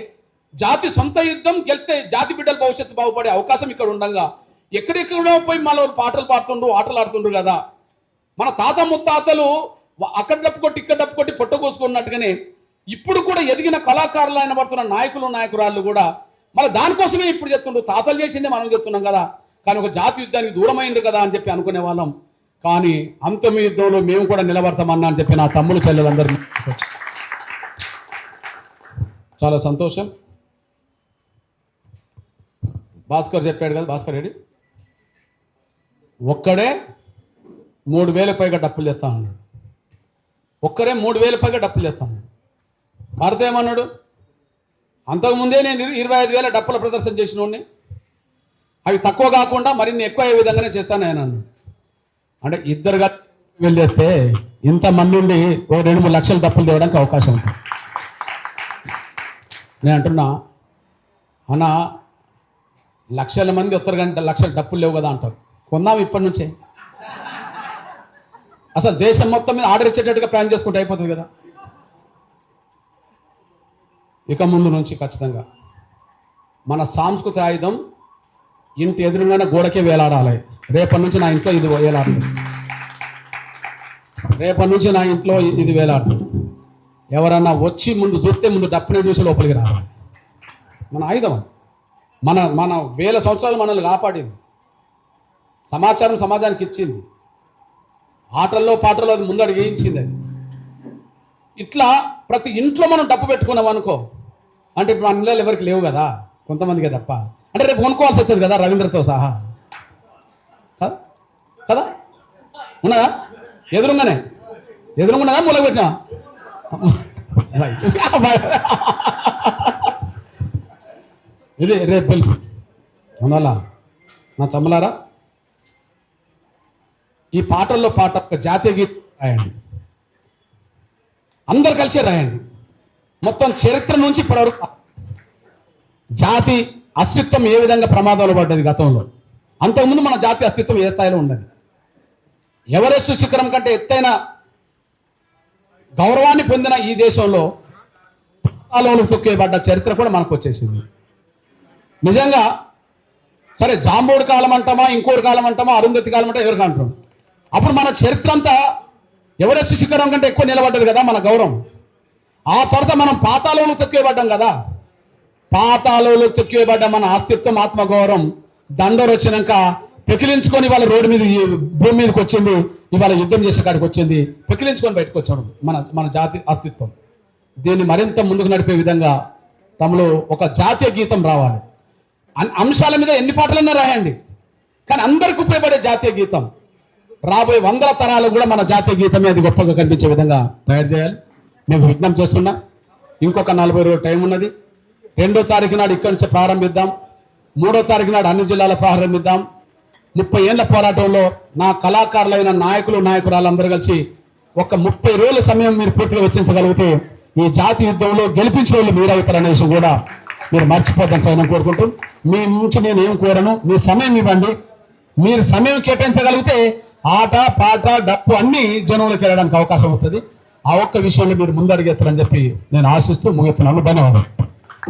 [SPEAKER 1] జాతి సొంత యుద్ధం గెలిస్తే జాతి బిడ్డల భవిష్యత్తు బాగుపడే అవకాశం ఇక్కడ ఉండగా ఎక్కడెక్కడో పోయి మళ్ళీ పాటలు పాడుతుండ్రు, ఆటలు ఆడుతుండ్రు కదా. మన తాత ముత్తాతలు అక్కడ డప్పు కొట్టి ఇక్కడ డప్పు కొట్టి పొట్ట కోసుకున్నట్టుగానే ఇప్పుడు కూడా ఎదిగిన కళాకారులు అయిన పడుతున్న నాయకురాళ్ళు కూడా మళ్ళీ దానికోసమే ఇప్పుడు చెప్తుండ్రు. తాతలు చేసిందే మనం చెప్తున్నాం కదా, కానీ ఒక జాతి యుద్ధానికి దూరమైంది కదా అని చెప్పి అనుకునే వాళ్ళం. కానీ అంతమి యుద్ధంలో మేము కూడా నిలబడతామన్నా అని చెప్పి నా తమ్ముడు చెల్లెలందరూ చాలా సంతోషం. భాస్కర్ చెప్పాడు కదా, భాస్కర్ రెడ్డి ఒక్కడే 3,000 పైగా డప్పులు చేస్తా అన్నాడు. ఒక్కరే 3,000 పైగా డప్పులు చేస్తా అన్నాడు. భారత ఏమన్నాడు? అంతకుముందే నేను 25,000 డప్పుల ప్రదర్శన చేసిన వాడిని, అవి తక్కువ కాకుండా మరిన్ని ఎక్కువ అయ్యే విధంగానే చేస్తాను ఆయన అన్నాడు. అంటే ఇద్దరుగా వెళ్ళేస్తే ఇంతమంది నుండి ఓ 2-3 లక్షల డప్పులు తేవడానికి అవకాశం ఉంటుంది. నేను అంటున్నా అన్న, లక్షల మంది వస్తారు కానీ లక్షల డప్పులు లేవు కదా అంటారు. కొందాం ఇప్పటి నుంచే, అసలు దేశం మొత్తం మీద ఆర్డర్ ఇచ్చేటట్టుగా ప్లాన్ చేసుకుంటే అయిపోతుంది కదా. ఇక ముందు నుంచి ఖచ్చితంగా మన సాంస్కృతిక ఆయుధం ఇంటి ఎదురుగానే గోడకే వేలాడాలి. రేపటి నుంచి నా ఇంట్లో ఇది వేలాడుతుంది, రేపటి నుంచి నా ఇంట్లో ఇది వేలాడుతుంది. ఎవరన్నా వచ్చి ముందు చూస్తే ముందు డప్పునే చూసి లోపలికి రావాలి. మన ఆయుధం మన మన వేల సంవత్సరాలు మనల్ని కాపాడింది. సమాచారం సమాజానికి ఇచ్చింది. ఆటల్లో పాటల్లో అది ముందడుగు వేయించింది. అది ఇట్లా ప్రతి ఇంట్లో మనం డప్పు పెట్టుకున్నాం అనుకో, అంటే ఇప్పుడు మన ఇళ్ళలో ఎవరికి లేవు కదా, కొంతమందికే తప్ప. అంటే రేపు కొనుక్కోవాల్సి వస్తుంది కదా రవీంద్రతో సహా కదా కదా ఉన్నదా? ఎదురుగానే మూలకు పెట్టినా ఇది రేపు పిలుపు. అందువల్ల నా తమ్ములారా, ఈ పాటల్లో పాట ఒక జాతీయ గీతం రాయండి, అందరు కలిసి రాయండి. మొత్తం చరిత్ర నుంచి ఇప్పటివరకు జాతి అస్తిత్వం ఏ విధంగా ప్రమాదంలో పడ్డది గతంలో, అంతకుముందు మన జాతి అస్తిత్వం ఏ స్థాయిలో ఉన్నది. ఎవరెస్ట్ శిఖరం కంటే ఎత్తైన గౌరవాన్ని పొందిన ఈ దేశంలో పాతాళంలో తొక్కేయబడ్డ చరిత్ర కూడా మనకు వచ్చేసింది. నిజంగా సరే, జాంబోడు కాలం అంటామా, ఇంకోటి కాలం అంటామా, అరుంధతి కాలం అంటే ఎవరికి అంటాం. అప్పుడు మన చరిత్ర అంతా ఎవరెస్ట్ శిఖరం కంటే ఎక్కువ నిలబడ్డది కదా మన గౌరవం. ఆ తర్వాత మనం పాతాళంలో తొక్కేయబడ్డాం కదా. పాతాళంలో తొక్కేయబడ్డ మన అస్తిత్వం, ఆత్మగౌరవం దండోరు వచ్చినాక పెకిలించుకొని ఇవాళ రోడ్డు మీద భూమి మీదకి వచ్చింది. ఇవాళ యుద్ధం చేసే కాడికి వచ్చింది, పెకిలించుకొని బయటకు వచ్చాడు మన జాతి అస్తిత్వం. దీన్ని మరింత ముందుకు నడిపే విధంగా తమలో ఒక జాతీయ గీతం రావాలి. అంశాల మీద ఎన్ని పాటలన్నా రాయండి, కానీ అందరికి ఉపయోగపడే జాతీయ గీతం రాబోయే 100 తరాలకు కూడా మన జాతీయ గీతమే అది గొప్పగా కనిపించే విధంగా తయారు చేయాలి. మేము విజ్ఞప్తి చేస్తున్నా. ఇంకొక 40 రోజులు టైం ఉన్నది. 2వ తారీఖు నాడు ఇక్కడి నుంచి ప్రారంభిద్దాం. 3వ తారీఖు నాడు అన్ని జిల్లాల ప్రారంభిద్దాం. 30 ఏళ్ల పోరాటంలో నా కళాకారులైన నాయకులు నాయకురాలందరూ కలిసి ఒక 30 రోజుల సమయం మీరు పూర్తిగా వెచ్చించగలిగితే ఈ జాతి యుద్ధంలో గెలిపించిన వాళ్ళు మీరవుతారనే విషయం కూడా మీరు మర్చిపోతాను సార్ నేను కోరుకుంటూ. మీ నుంచి నేను ఏం కోరను, మీ సమయం ఇవ్వండి. మీరు సమయం కేటాయించగలిగితే ఆట పాట డప్పు అన్ని జనంలోకి వెళ్ళడానికి అవకాశం వస్తుంది. ఆ ఒక్క విషయంలో మీరు ముందడుగెత్తారని చెప్పి నేను ఆశిస్తూ ముగిస్తున్నాను. ధన్యవాదాలు.